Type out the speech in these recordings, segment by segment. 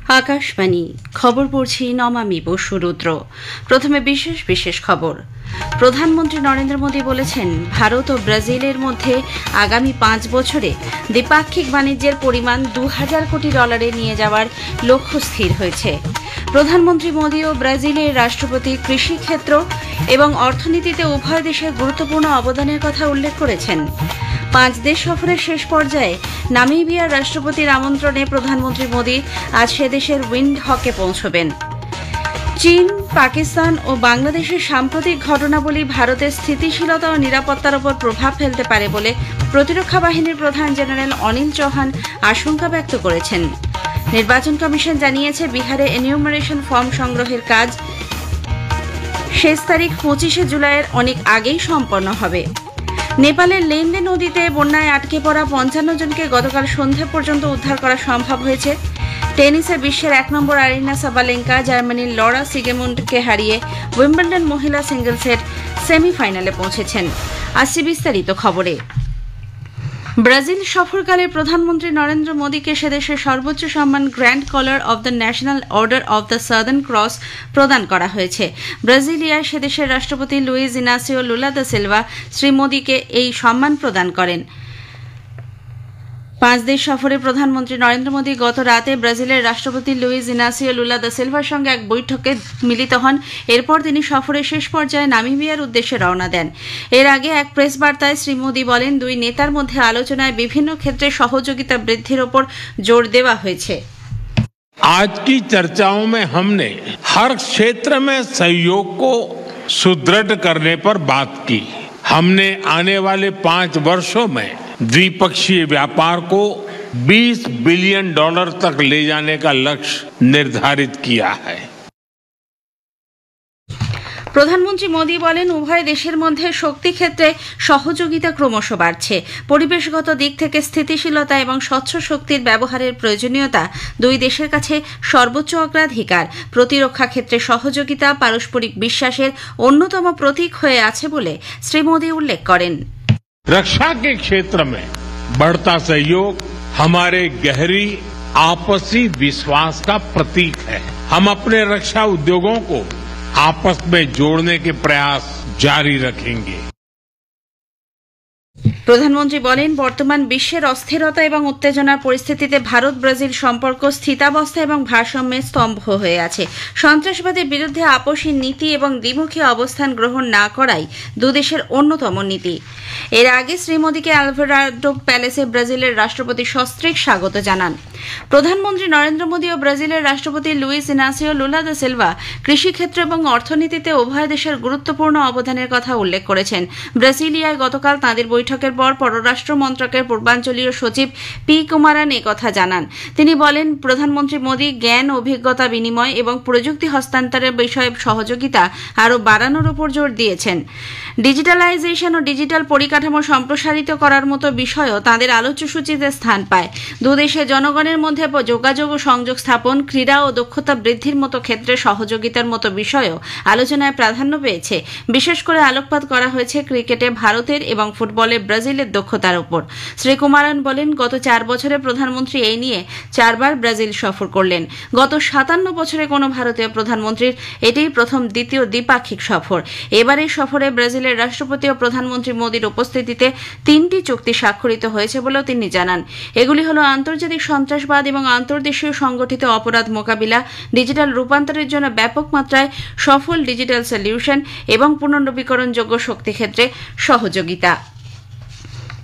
আকাশবাণী খবর পড়ছি নমামি বসুরুদ্র। প্রথমে বিশেষ বিশেষ খবর। প্রধানমন্ত্রী নরেন্দ্র মোদী বলেছেন, ভারত ও ব্রাজিলের মধ্যে আগামী ৫ বছরে দ্বিপাক্ষিক বাণিজ্যের পরিমাণ $২,০০০ কোটি নিয়ে যাওয়ার লক্ষ্য স্থির হয়েছে। প্রধানমন্ত্রী মোদী ও ব্রাজিলের রাষ্ট্রপতি কৃষিক্ষেত্র এবং অর্থনীতিতে উভয় দেশের গুরুত্বপূর্ণ অবদানের কথা উল্লেখ করেছেন। ৫ দেশ সফরের শেষ পর্যায়ে নামিবিয়ার রাষ্ট্রপতির আমন্ত্রণে প্রধানমন্ত্রী মোদী আজ সে দেশের উইন্ডহকে পৌঁছবেন। চীন, পাকিস্তান ও বাংলাদেশের সাম্প্রতিক ঘটনাবলী ভারতের স্থিতিশীলতা ও নিরাপত্তার উপর প্রভাব ফেলতে পারে বলে প্রতিরক্ষা বাহিনীর প্রধান জেনারেল অনিল চৌহান আশঙ্কা ব্যক্ত করেছেন। নির্বাচন কমিশন জানিয়েছে, বিহারে এনিউমারেশন ফর্ম সংগ্রহের কাজ শেষ তারিখ ২৫শে জুলাইয়ের অনেক আগেই সম্পন্ন হবে। নেপালের লেন্ডে নদীতে বন্যায় আটকে পড়া ৫৫ জনকে গতকাল সন্ধ্যা পর্যন্ত উদ্ধার করা সম্ভব হয়েছে। টেনিসে বিশ্বের ১ নম্বর আরিনা সাবালেঙ্কা জার্মানির লরা সিগেমুন্ডকে হারিয়ে উইম্বলডন মহিলা সিঙ্গলসের সেমিফাইনালে পৌঁছেছেন। আসছে বিস্তারিত খবরে। ব্রাজিল সফরকালে প্রধানমন্ত্রী নরেন্দ্র মোদীকে সেদেশের সর্বোচ্চ সম্মান grand collar of the national order of the southern cross প্রদান করা হয়েছে। ব্রাজিলিয়ায় সেদেশের রাষ্ট্রপতি Luiz Inacio Lula da Silva Shri মোদীকে এই সম্মান প্রদান করেন। ৫ দেশ সফরে প্রধানমন্ত্রী নরেন্দ্র মোদী গত রাতে ব্রাজিলের রাষ্ট্রপতি লুইজ ইনাসিও লুলা দা সিলভার সঙ্গে এক বৈঠকে মিলিত হন। এরপর তিনি সফরের শেষ পর্যায়ে নামিবিয়ার উদ্দেশ্যে রওনা দেন। এর আগে এক প্রেস বার্তায় শ্রী মোদী বলেন, দুই নেতার মধ্যে আলোচনায় বিভিন্ন ক্ষেত্রে সহযোগিতা বৃদ্ধির ওপর জোর দেওয়া হয়েছে। आज की चर्चाओं में हमने हर क्षेत्र में सहयोग को सुदृढ़ करने पर बात की। हमने आने वाले 5 वर्षों में द्विपक्षीय व्यापार को $20 बिलियन तक ले जाने का लक्ष्य निर्धारित किया है। প্রধানমন্ত্রী মোদী বলেন, উভয় দেশের মধ্যে শক্তি ক্ষেত্রে সহযোগিতা ক্রমশ বাড়ছে। পরিবেশগত দিক থেকে স্থিতিশীলতা এবং স্বচ্ছ শক্তির ব্যবহারের প্রয়োজনীয়তা দুই দেশের কাছে সর্বোচ্চ অগ্রাধিকার। প্রতিরক্ষা ক্ষেত্রে সহযোগিতা পারস্পরিক বিশ্বাসের অন্যতম প্রতীক হয়ে আছে বলে শ্রী মোদী উল্লেখ করেন। रक्षा के क्षेत्र में बढ़ता सहयोग हमारे गहरी आपसी विश्वास का प्रतीक है। हम अपने रक्षा उद्योगों को आपस में जोड़ने के प्रयास जारी रखेंगे। প্রধানমন্ত্রী বলেন, বর্তমান বিশ্বের অস্থিরতা এবং উত্তেজনার পরিস্থিতিতে ভারত ব্রাজিল সম্পর্ক স্থিতাবস্থা এবং ভারসাম্যের স্তম্ভ হয়ে আছে। সন্ত্রাসবাদের বিরুদ্ধে আপোষী নীতি এবং দ্বিমুখী অবস্থান গ্রহণ না করাই দুদেশের অন্যতম নীতি। এর আগে শ্রী মোদীকে আলভারাডো প্যালেসে ব্রাজিলের রাষ্ট্রপতি সস্ত্রীক স্বাগত জানান। প্রধানমন্ত্রী নরেন্দ্র মোদী ও ব্রাজিলের রাষ্ট্রপতি Luiz Inacio Lula da Silva কৃষিক্ষেত্র এবং অর্থনীতিতে উভয় দেশের গুরুত্বপূর্ণ অবদানের কথা উল্লেখ করেছেন। ব্রাজিলিয়ায় গতকাল তাঁদের বৈঠকের পর পররাষ্ট্র মন্ত্রকের পূর্বাঞ্চলীয় সচিব পি কুমারান একথা জানান। তিনি বলেন, প্রধানমন্ত্রী মোদী জ্ঞান, অভিজ্ঞতা বিনিময় এবং প্রযুক্তি হস্তান্তরের বিষয়ে সহযোগিতা আরও বাড়ানোর উপর জোর দিয়েছেন। ডিজিটালাইজেশন ও ডিজিটাল পরিকাঠামো সম্প্রসারিত করার মতো বিষয়ও তাঁদের আলোচ্যসূচিতে স্থান পায়। দুদেশের জনগণের মধ্যে যোগাযোগ ও সংযোগ স্থাপন, ক্রীড়া ও দক্ষতা বৃদ্ধির মতো ক্ষেত্রে সহযোগিতার মতো বিষয়ও আলোচনায় প্রাধান্য পেয়েছে। বিশেষ করে আলোকপাত করা হয়েছে ক্রিকেটে ভারতের এবং ফুটবলে ব্রাজিলের দক্ষতার উপর। শ্রী কুমারান বলেন, গত 4 বছরে প্রধানমন্ত্রী এই নিয়ে 4 বার ব্রাজিল সফর করলেন। গত 57 বছরে কোনো ভারতীয় প্রধানমন্ত্রীর এটাই প্রথম দ্বিতীয় দ্বিপাক্ষিক সফর। এবারের সফরে ব্রাজিলের রাষ্ট্রপতি ও প্রধানমন্ত্রী মোদীর উপস্থিতিতে 3টি চুক্তি স্বাক্ষরিত হয়েছে বলেও তিনি জানান। এগুলি হল আন্তর্জাতিক সন্ত্রাসবাদ এবং আন্তর্দেশীয় সংগঠিত অপরাধ মোকাবিলা, ডিজিটাল রূপান্তরের জন্য ব্যাপক মাত্রায় সফল ডিজিটাল সলিউশন এবং পুনর্নবীকরণযোগ্য শক্তি ক্ষেত্রে সহযোগিতা।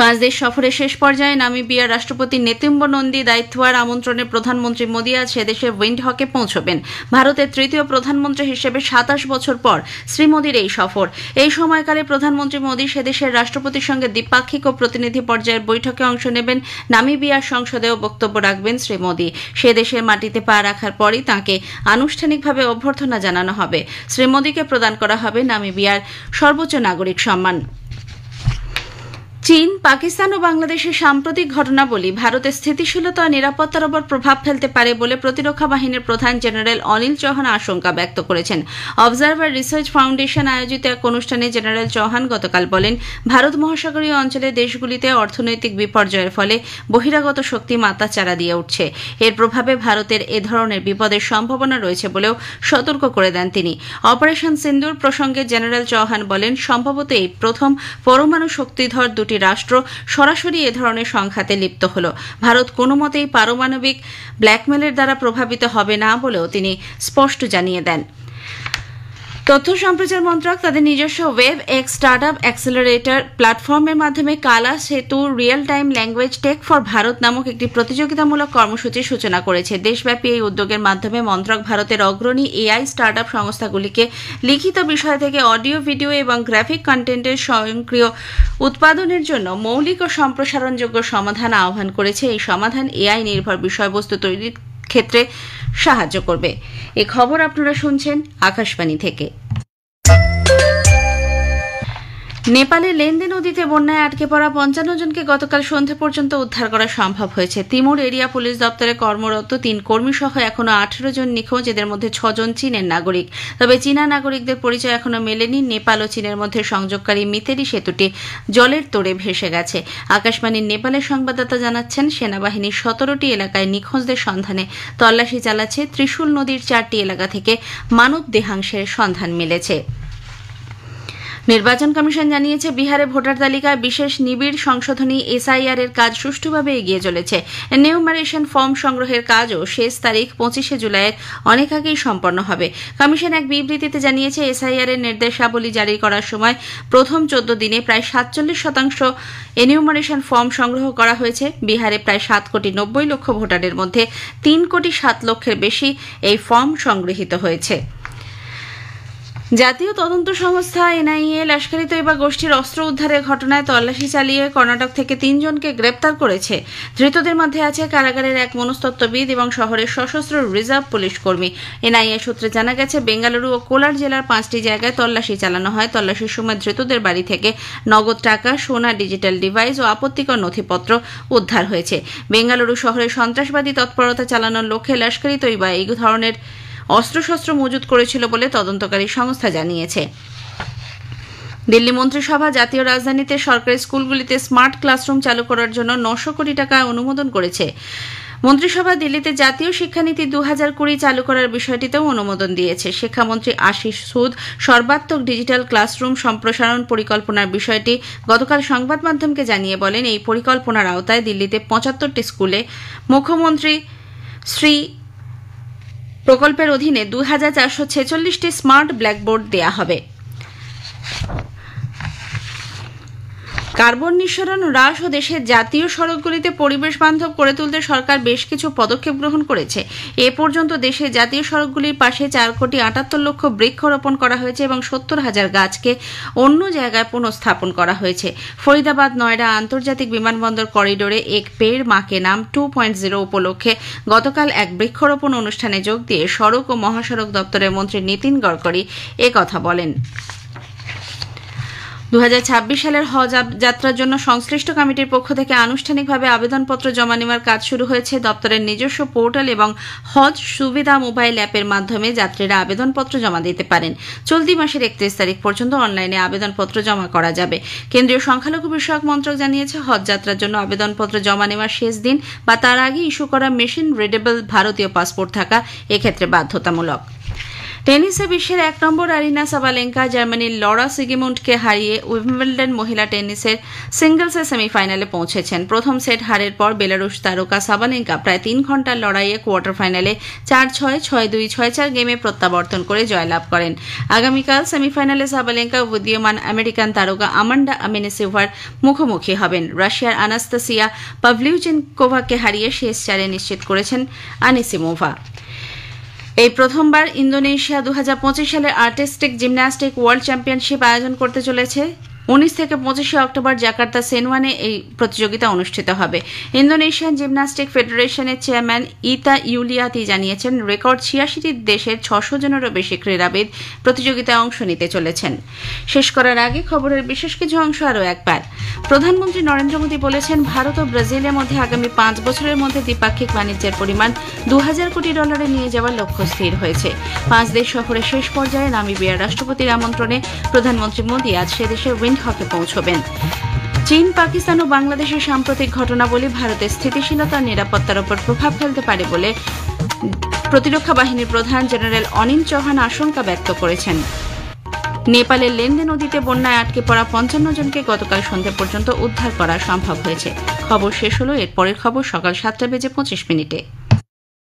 5 দেশ সফরের শেষ পর্যায়ে নামিবিয়ার রাষ্ট্রপতি নেতুম্বো নন্দী দায়িত্বর আমন্ত্রণে প্রধানমন্ত্রী মোদী আজ সেদেশের উইন্ডহকে পৌঁছবেন। ভারতের তৃতীয় প্রধানমন্ত্রী হিসেবে 27 বছর পর শ্রী মোদীর এই সফর। এই সময়কালে প্রধানমন্ত্রী মোদী সেদেশের রাষ্ট্রপতির সঙ্গে দ্বিপাক্ষিক ও প্রতিনিধি পর্যায়ের বৈঠকে অংশ নেবেন। নামিবিয়ার সংসদেও বক্তব্য রাখবেন শ্রী মোদী। সে দেশের মাটিতে পা রাখার পরই তাঁকে আনুষ্ঠানিকভাবে অভ্যর্থনা জানানো হবে। শ্রী মোদীকে প্রদান করা হবে নামিবিয়ার সর্বোচ্চ নাগরিক সম্মান। চীন, পাকিস্তান ও বাংলাদেশের সাম্প্রতিক ঘটনাবলী ভারতের স্থিতিশীলতা ও নিরাপত্তার উপর প্রভাব ফেলতে পারে বলে প্রতিরক্ষা বাহিনীর প্রধান জেনারেল অনিল চৌহান আশঙ্কা ব্যক্ত করেছেন। অবজারভার রিসার্চ ফাউন্ডেশন আয়োজিত এক অনুষ্ঠানে জেনারেল চৌহান গতকাল বলেন, ভারত মহাসাগরীয় অঞ্চলের দেশগুলিতে অর্থনৈতিক বিপর্যয়ের ফলে বহিরাগত শক্তি মাত্রাচাড়া দিয়ে উঠছে। এর প্রভাবে ভারতের এ ধরনের বিপদের সম্ভাবনা রয়েছে বলেও সতর্ক করে দেন তিনি। অপারেশন সিন্দুর প্রসঙ্গে জেনারেল চৌহান বলেন, সম্ভবত এই প্রথম পরমাণু শক্তিধর দুটি রাষ্ট্র সরাসরি এ ধরনের সংঘাতে লিপ্ত হল। ভারত কোনো মতেই পারমাণবিক ব্ল্যাকমেলের দ্বারা প্রভাবিত হবে না বলেও তিনি স্পষ্ট জানিয়ে দেন। তথ্য সম্প্রচার মন্ত্রক তাদের নিজস্ব ওয়েব এক্স স্টার্টআপ অ্যাক্সেলারেটর প্ল্যাটফর্মের মাধ্যমে Kala Setu real time language tech for Bharat নামক একটি প্রতিযোগিতামূলক কর্মসূচির সূচনা করেছে। দেশব্যাপী এই উদ্যোগের মাধ্যমে মন্ত্রক ভারতের অগ্রণী এআই স্টার্টআপ সংস্থাগুলিকে লিখিত বিষয় থেকে অডিও, ভিডিও এবং গ্রাফিক কন্টেন্টের স্বয়ংক্রিয় উৎপাদনের জন্য মৌলিক ও সম্প্রসারণযোগ্য সমাধান আহ্বান করেছে। এই সমাধান এআই নির্ভর বিষয়বস্তু তৈরির ক্ষেত্রে সাহায্য করবে। এই খবর আপনারা শুনছেন আকাশবাণী থেকে। নেপালে লেন্ডে নদীতে বন্যায় আটকে পড়া ৫৫ জনকে গতকাল সন্ধ্যা পর্যন্ত উদ্ধার করা সম্ভব হয়েছে। তিমুর এরিয়া পুলিশ দপ্তরে কর্মরত ৩ কর্মী সহ এখনও ১৮ জন নিখোঁজ, এদের মধ্যে ৬ জন চীনের নাগরিক। তবে চীনা নাগরিকদের পরিচয় এখনও মেলেনি। নেপাল ও চীনের মধ্যে সংযোগকারী মিতেরি সেতুটি জলের তোড়ে ভেসে গেছে। আকাশবাণীর নেপালের সংবাদদাতা জানাচ্ছেন, সেনাবাহিনী ১৭টি এলাকায় নিখোঁজদের সন্ধানে তল্লাশি চালাচ্ছে। ত্রিশূল নদীর 4টি এলাকা থেকে মানব দেহাংশের সন্ধান মিলেছে। নির্বাচন কমিশন জানিয়েছে, বিহারে ভোটার তালিকায় বিশেষ নিবিড় সংশোধনী এসআইআর এর কাজ সুষ্ঠুভাবে এগিয়ে চলেছে। এনিউমারেশন ফর্ম সংগ্রহের কাজও শেষ তারিখ ২৫শে জুলাইয়ের অনেক আগেই সম্পন্ন হবে। কমিশন এক বিবৃতিতে জানিয়েছে, এসআইআর এর নির্দেশাবলী জারি করার সময় প্রথম ১৪ দিনে প্রায় ৪৭% এনিউমারেশন ফর্ম সংগ্রহ করা হয়েছে। বিহারে প্রায় ৭,৯০,০০,০০০ ভোটারের মধ্যে ৩,৭,০০,০০০-এর বেশি এই ফর্ম সংগৃহীত হয়েছে। জাতীয় তদন্ত সংস্থা এনআইএ লস্করি তৈবা গোষ্ঠীর অস্ত্র উদ্ধারের ঘটনায় তল্লাশি চালিয়ে কর্ণাটক থেকে ৩ জনকে গ্রেপ্তার করেছে। ধৃতদের মধ্যে আছে কারাগারের এক মনস্তত্ত্ববিদ এবং শহরের সশস্ত্র রিজার্ভ পুলিশ কর্মী। এনআইএ সূত্রে জানা গেছে, বেঙ্গালুরু ও কোলার জেলার ৫টি জায়গায় তল্লাশি চালানো হয়। তল্লাশির সময় ধৃতদের বাড়ি থেকে নগদ টাকা, সোনা, ডিজিটাল ডিভাইস ও আপত্তিকর নথিপত্র উদ্ধার হয়েছে। বেঙ্গালুরু শহরে সন্ত্রাসবাদী তৎপরতা চালানোর লক্ষ্যে লস্করি তৈবা এই ধরনের অস্ত্রশস্ত্র মজুত করেছিল বলে তদন্তকারী সংস্থা জানিয়েছে। দিল্লি মন্ত্রিসভা জাতীয় রাজধানীতে সরকারি স্কুলগুলিতে স্মার্ট ক্লাসরুম চালু করার জন্য ৯০০ কোটি টাকা অনুমোদন করেছে। মন্ত্রিসভা দিল্লিতে জাতীয় শিক্ষানীতি ২০২০ চালু করার বিষয়টিতেও অনুমোদন দিয়েছে। শিক্ষামন্ত্রী আশিস সুদ সর্বাত্মক ডিজিটাল ক্লাসরুম সম্প্রসারণ পরিকল্পনার বিষয়টি গতকাল সংবাদ মাধ্যমকে জানিয়ে বলেন, এই পরিকল্পনার আওতায় দিল্লিতে ৭৫টি স্কুলে মুখ্যমন্ত্রী শ্রী প্রকল্পের অধীনে ২,৪৪৬টি স্মার্ট ব্ল্যাকবোর্ড দেয়া হবে। কার্বন নিঃসরণ হ্রাস ও দেশের জাতীয় সড়কগুলিতে পরিবেশ বান্ধব করে তুলতে সরকার বেশ কিছু পদক্ষেপ গ্রহণ করেছে। এ পর্যন্ত দেশের জাতীয় সড়কগুলির পাশে ৪,৭৮,০০,০০০ বৃক্ষরোপণ করা হয়েছে এবং ৭০,০০০ গাছকে অন্য জায়গায় পুনঃস্থাপন করা হয়েছে। ফরিদাবাদ নয়ডা আন্তর্জাতিক বিমানবন্দর করিডোরে এক পেড় মাকে নাম 2.0 উপলক্ষে গতকাল এক বৃক্ষরোপণ অনুষ্ঠানে যোগ দিয়ে সড়ক ও মহাসড়ক দপ্তরের মন্ত্রী নীতিন গডকরি একথা বলেন। ২০২৬ সালের হজ যাত্রার জন্য সংশ্লিষ্ট কমিটির পক্ষ থেকে আনুষ্ঠানিকভাবে আবেদনপত্র জমা নেওয়ার কাজ শুরু হয়েছে। দপ্তরের নিজস্ব পোর্টাল এবং হজ সুবিধা মোবাইল অ্যাপের মাধ্যমে যাত্রীরা আবেদনপত্র জমা দিতে পারেন। চলতি মাসের ৩১ তারিখ পর্যন্ত অনলাইনে আবেদনপত্র জমা করা যাবে। কেন্দ্রীয় সংখ্যালঘু বিষয়ক মন্ত্রক জানিয়েছে, হজ যাত্রার জন্য আবেদনপত্র জমা নেওয়ার শেষ দিন বা তার আগে ইস্যু করা মেশিন রিডেবল ভারতীয় পাসপোর্ট থাকা এক্ষেত্রে বাধ্যতামূলক। টেনিসে বিশ্বের ১ নম্বর আরিনা সাবালেঙ্কা জার্মানির লরা সিগিমুন্ডকে হারিয়ে উইম্বলডন মহিলা টেনিসের সিঙ্গলসের সেমিফাইনালে পৌঁছেছেন। প্রথম সেট হারের পর বেলারুশ তারকা সাবালেঙ্কা প্রায় ৩ ঘণ্টার লড়াইয়ে কোয়ার্টার ফাইনালে ৪-৬, ৬-২, ৬-৪ গেমে প্রত্যাবর্তন করে জয়লাভ করেন। আগামীকাল সেমিফাইনালে সাবালেঙ্কা উদীয়মান আমেরিকান তারকা আমান্ডা আমেনেসিভার মুখোমুখি হবেন। রাশিয়ার আনাস্তাসিয়া পাভলিউচেনকোভাকে হারিয়ে শেষ ৪-এ নিশ্চিত করেছেন আনিসিমোভা। এই প্রথমবার ইন্দোনেশিয়া ২০২৫ সালে আর্টিস্টিক জিমন্যাস্টিক ওয়ার্ল্ড চ্যাম্পিয়নশিপ আয়োজন করতে চলেছে। 19 থেকে 25 অক্টোবর জাকার্তা সেনওয়ানে এই প্রতিযোগিতা অনুষ্ঠিত হবে। ইন্দোনেশিয়ান জিমন্যাস্টিক ফেডারেশনের চেয়ারম্যান ইতা ইউলিয়াতি জানিয়েছেন, রেকর্ড 86টি দেশের 600 জনেরও বেশি ক্রীড়াবিদ প্রতিযোগিতায় অংশ নিতে চলেছেন। শেষ করার আগে খবরের বিশেষ কিছু অংশ আরও একবার। প্রধানমন্ত্রী নরেন্দ্র মোদী বলেছেন, ভারত ও ব্রাজিলের মধ্যে আগামী 5 বছরের মধ্যে দ্বিপাক্ষিক বাণিজ্যের পরিমাণ $2000 কোটি নিয়ে যাওয়ার লক্ষ্য স্থির হয়েছে। 5 দেশ সফরের শেষ পর্যায়ে নামিবিয়ার রাষ্ট্রপতির আমন্ত্রণে প্রধানমন্ত্রী মোদী আজ সে দেশের উইন্ডহকে পৌঁছবেন। চীন, পাকিস্তান ও বাংলাদেশের সাম্প্রতিক ঘটনাবলী ভারতের স্থিতিশীলতা ও নিরাপত্তার উপর প্রভাব ফেলতে পারে বলে প্রতিরক্ষা বাহিনীর প্রধান জেনারেল অনিল চৌহান আশঙ্কা ব্যক্ত করেছেন। নেপালের লেনদেন নদীতে বন্যায় আটকে পড়া 55 জনকে গতকাল সন্ধ্যা পর্যন্ত উদ্ধার করা সম্ভব হয়েছে। খবর শেষ হলো। এর পরের খবর সকাল 7:25 মিনিটে।